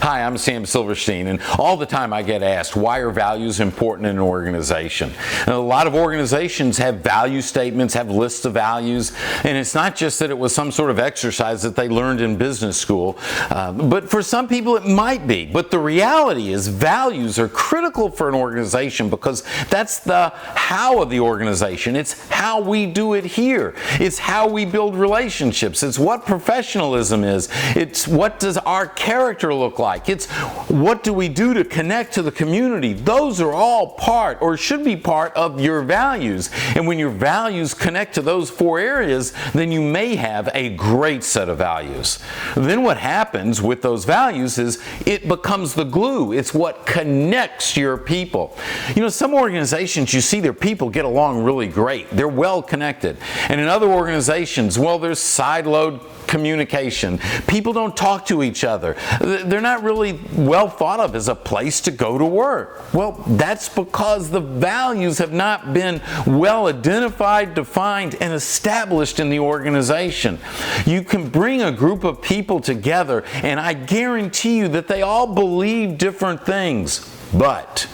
Hi, I'm Sam Silverstein, and all the time I get asked, why are values important in an organization? And a lot of organizations have value statements, have lists of values, and it's not just that it was some sort of exercise that they learned in business school, but for some people it might be. But the reality is values are critical for an organization because that's the how of the organization. It's how we do it here. It's how we build relationships. It's what professionalism is. It's what does our character look like. It's what do we do to connect to the community. Those are all part, or should be part, of your values. And when your values connect to those four areas, then you may have a great set of values. Then what happens with those values is it becomes the glue. It's what connects your people. You know, some organizations, you see their people get along really great. They're well connected. And in other organizations, well, there's sideload communication. People don't talk to each other. They're not really well thought of as a place to go to work. Well, that's because the values have not been well identified, defined, and established in the organization. You can bring a group of people together, and I guarantee you that they all believe different things, but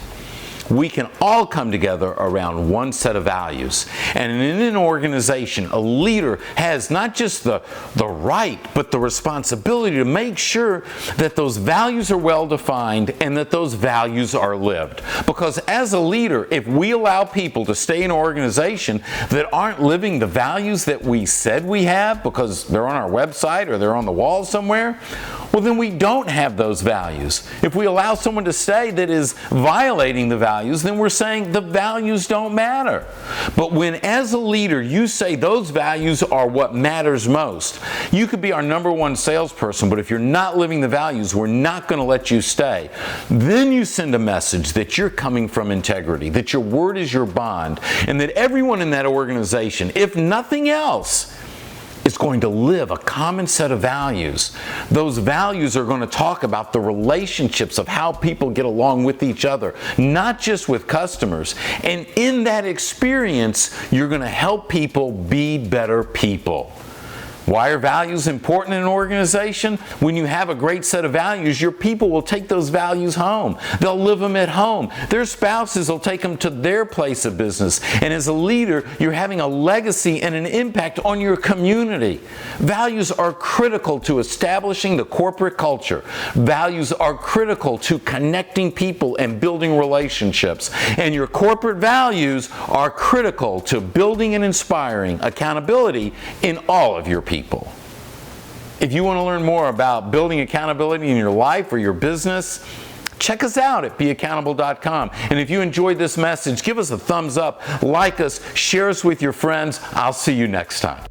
we can all come together around one set of values. And in an organization, a leader has not just the right, but the responsibility to make sure that those values are well defined and that those values are lived. Because as a leader, if we allow people to stay in an organization that aren't living the values that we said we have because they're on our website or they're on the wall somewhere, well, then we don't have those values. If we allow someone to stay that is violating the values, then we're saying the values don't matter. But when, as a leader, you say those values are what matters most, you could be our #1 salesperson, but if you're not living the values, we're not going to let you stay. Then you send a message that you're coming from integrity, that your word is your bond, and that everyone in that organization, if nothing else, is going to live a common set of values. Those values are going to talk about the relationships of how people get along with each other, not just with customers. And in that experience, you're going to help people be better people. Why are values important in an organization? When you have a great set of values, your people will take those values home. They'll live them at home. Their spouses will take them to their place of business. And as a leader, you're having a legacy and an impact on your community. Values are critical to establishing the corporate culture. Values are critical to connecting people and building relationships. And your corporate values are critical to building and inspiring accountability in all of your people. If you want to learn more about building accountability in your life or your business, check us out at beaccountable.com. And if you enjoyed this message, give us a thumbs up, like us, share us with your friends. I'll see you next time.